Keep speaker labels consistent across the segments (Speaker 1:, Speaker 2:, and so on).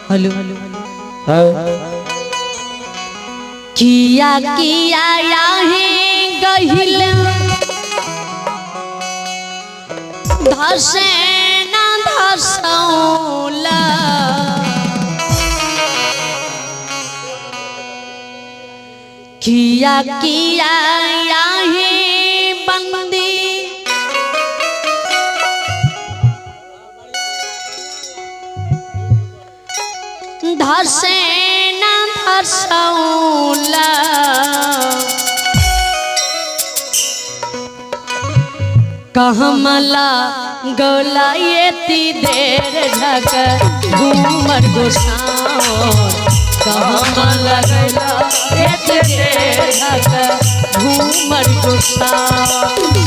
Speaker 1: Hello किया किया याहे गहिल धसे ना धसौला किया किया याहे बंदी धसे ना धसौला कहमला गौला येती देर ढक घूमर गोसाओ कहमला गौला येती देर ढक घूमर गोसाओ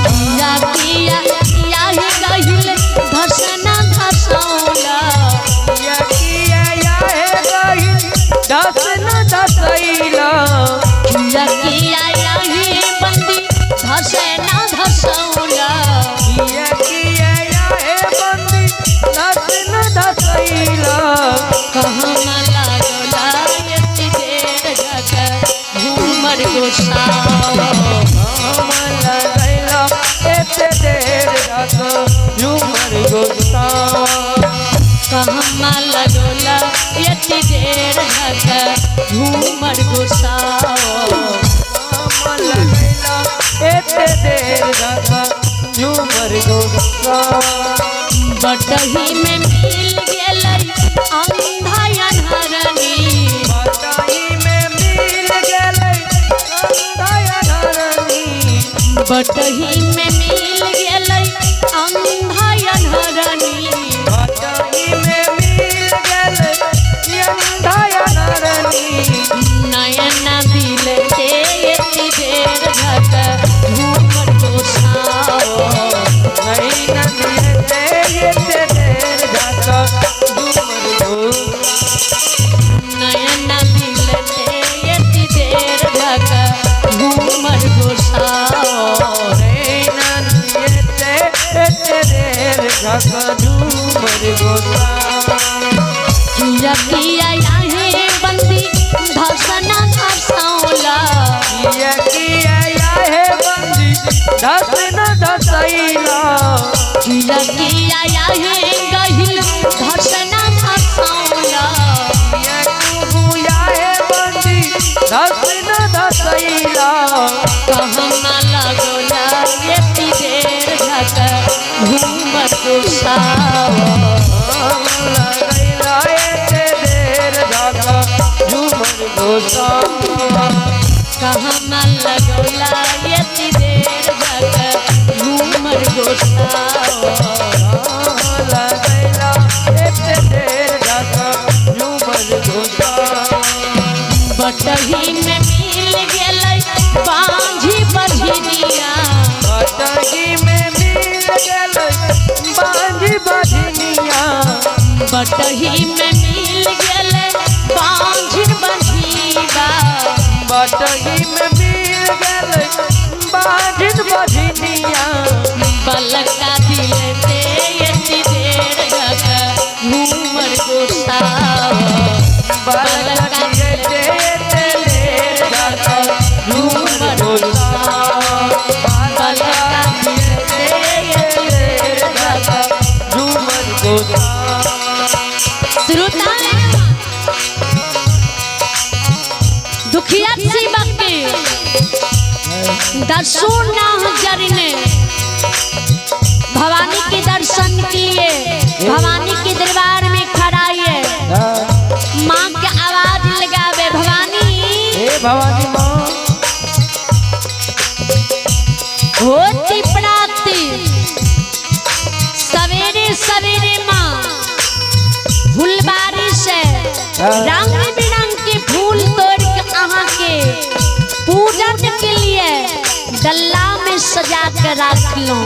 Speaker 1: किया किया याही गहिल धसना धसौला
Speaker 2: किया किया याहे गहिल धसना धसैला
Speaker 1: किया किया याही बंदी धसे ना धसौला
Speaker 2: किया किया याहे बंदी धसना धसैला
Speaker 1: कहमला गौला येती देर ढक घूमर गोसाओ
Speaker 2: कहमला गौला येती देर ढक घूमर गोसाओ
Speaker 1: कहमला गौला येती देर ढक घूमर गोसाओ
Speaker 2: कहमला गौला येती देर ढक झूमर गोसाओ
Speaker 1: बटही में मिल गेलै अंधा अनहरनी
Speaker 2: बटही में मिल गेलै अंधा अनहरनी
Speaker 1: बटही में मिल गेलै अंधा अनहरनी
Speaker 2: बटही में मिल गेलै अंधा अनहरनी
Speaker 1: नयना दिल के येती देर ढक घूमर गोसाओ
Speaker 2: नैना दिलते येते देर ढक झूमर गोसाओ
Speaker 1: नयना दिल के येती देर ढक घूमर गोसाओ
Speaker 2: नैना दिलते येते देर ढक झूमर गोसाओ
Speaker 1: किया किया याहे बंदी धसना धसौला
Speaker 2: किया किया याहे बंदी धसना धसैला
Speaker 1: किया किया याहे गहिल धसना धसौला
Speaker 2: किया तू याहे बंदी धसना धसैला
Speaker 1: कहमला गौला येती देर ढक घूमर गोसाओ
Speaker 2: कहमला गौला येती देर ढक झूमर गोसाओ
Speaker 1: कहमला गौला येती देर ढक घूमर गोसाओ
Speaker 2: कहमला गौला येती देर ढक झूमर गोसाओ
Speaker 1: बटही में मिल गेलै बांझी बझिनिया
Speaker 2: बटही में मिल गेलै बांझी बझनिया
Speaker 1: बटही में मिल गेलै बांझिन बझीबा
Speaker 2: बटही में मिल गेलै बांझिन बझनिया
Speaker 1: बलका दिल दे येती देर ढक घूमर गोसाओ
Speaker 2: बलका दिलते येते देर ढक झूमर गोसाओ बलका दिलते येते देर ढक झूमर गोसाओ
Speaker 1: श्रोता दुखिया शिवक के दर्शन जरने भवानी के दर्शन किए भवानी के दरबार में खड़ाइए माँ के आवाज लगावे भवानी
Speaker 2: हे भवानी माँ
Speaker 1: होती प्राप्ति सवेरे सवेरे माँ फुलबारी से रंग बिरंग के फूल तोड़ के अहाँ के पूजन के लिए डल्ला में सजा के रख लो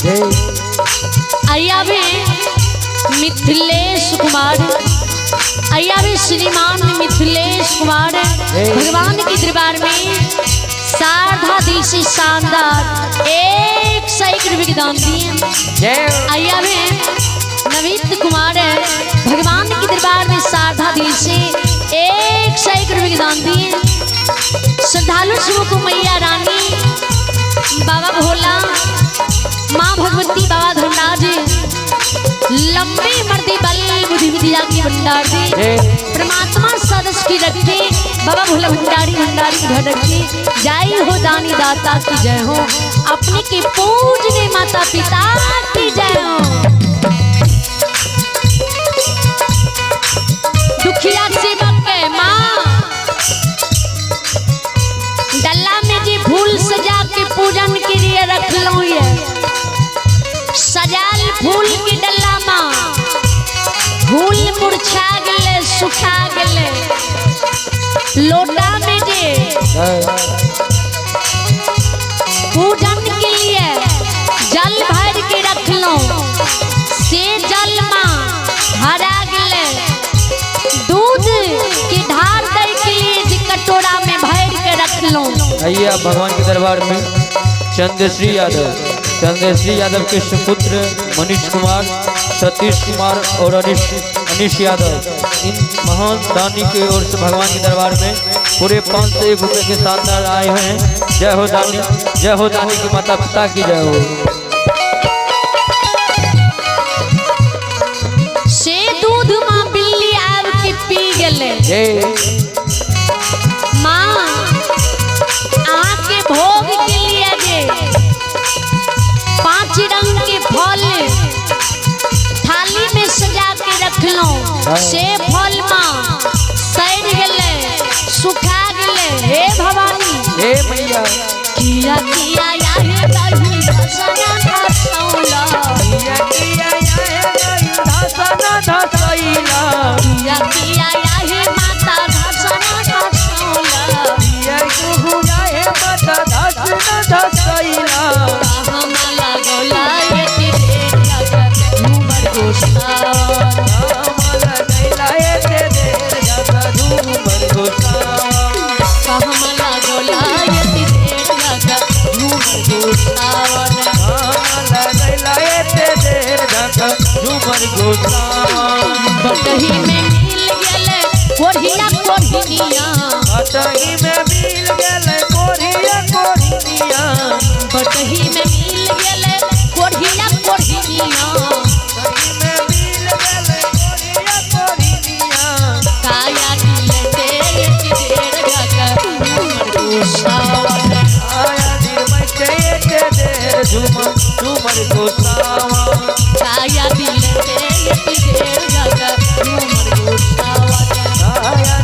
Speaker 1: आइया भी मिथिलेश कुमार, आइया भी श्रीमान मिथिलेश कुमार भगवान के दरबार में साधा दी से शानदार 101 रुपये की दान दिए। आइया भी नवीन कुमार भगवान के दरबार में साधा दी से 101 रुपये की दान दिए। श्रद्धालु शिव को मैया रानी, बाबा भोला, माँ भगवती, बाबा धर्मराज लंबी मर्दी बल बुद्धि विद्या की भंडार दी। परमात्मा सदस्य की रखे, बाबा भोला भंडारी भंडारी घर रखे। जय हो दानी दाता की जय हो, अपने के पूजने माता पिता की जय हो। दुखिया सेवक के माँ डल्ला में जी फूल सजा के पूजन के लिए रख लो। ये सजाल फूल की डल्ला माँ फूल मुरछा गले सुखा गले, लोटा में जे पूजन के लिए जल भर के रख लो। से जल माँ हरा गले, दूध की धार दे के लिए जी कटोरा में भर के रख लो।
Speaker 2: आइए आप भगवान के दरबार में चंद्रश्री यादव के सुपुत्र मनीष कुमार, सतीश कुमार और अनिश यादव, इन महान दानी के ओर से भगवान के दरबार में पूरे 501 रुपये के शानदार आए हुए हैं। जय हो दानी, जय हो दानी की माता पिता की जय हो।
Speaker 1: से दूध माँ बिल्ली आव के पी गले। माँ आके भोग के लिए जे 5 रंग के फल थाली में सजा के रख लो। से फल माँ सड़ गले सुखा गले। हे भवानी,
Speaker 2: हे मैया,
Speaker 1: किया किया या हे दही धसना धसौला,
Speaker 2: किया किया या हे दही धसना धसैला,
Speaker 1: किया किया या हे माता धसना धसौला,
Speaker 2: किया तू या हे माता धसना धसैला।
Speaker 1: हम लगोला ये तेरे जगत झूमर गोसावा, हम लगोला ये तेरे जगत झूमर गोसावा। बटही में मिल गेले कोढ़िया कोढ़िनिया,
Speaker 2: बटही में मिल गेले कोढ़िया कोढ़िनिया,
Speaker 1: बटही में मिल गेले कोढ़िया कोढ़िनिया, काया दिल तेरे तेरे जगत झूमर गोसावा,
Speaker 2: झूमर गोसावा,
Speaker 1: काया दिल तेरे तेरे जगत झूमर गोसावा,
Speaker 2: काया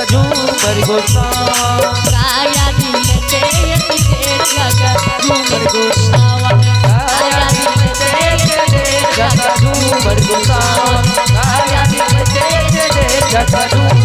Speaker 2: झूमर गोसावा,
Speaker 1: काया दिल तेरे तेरे जगत झूमर गोसावा, काया दिल तेरे जगत
Speaker 2: झूमर गोसावा, काया झूमर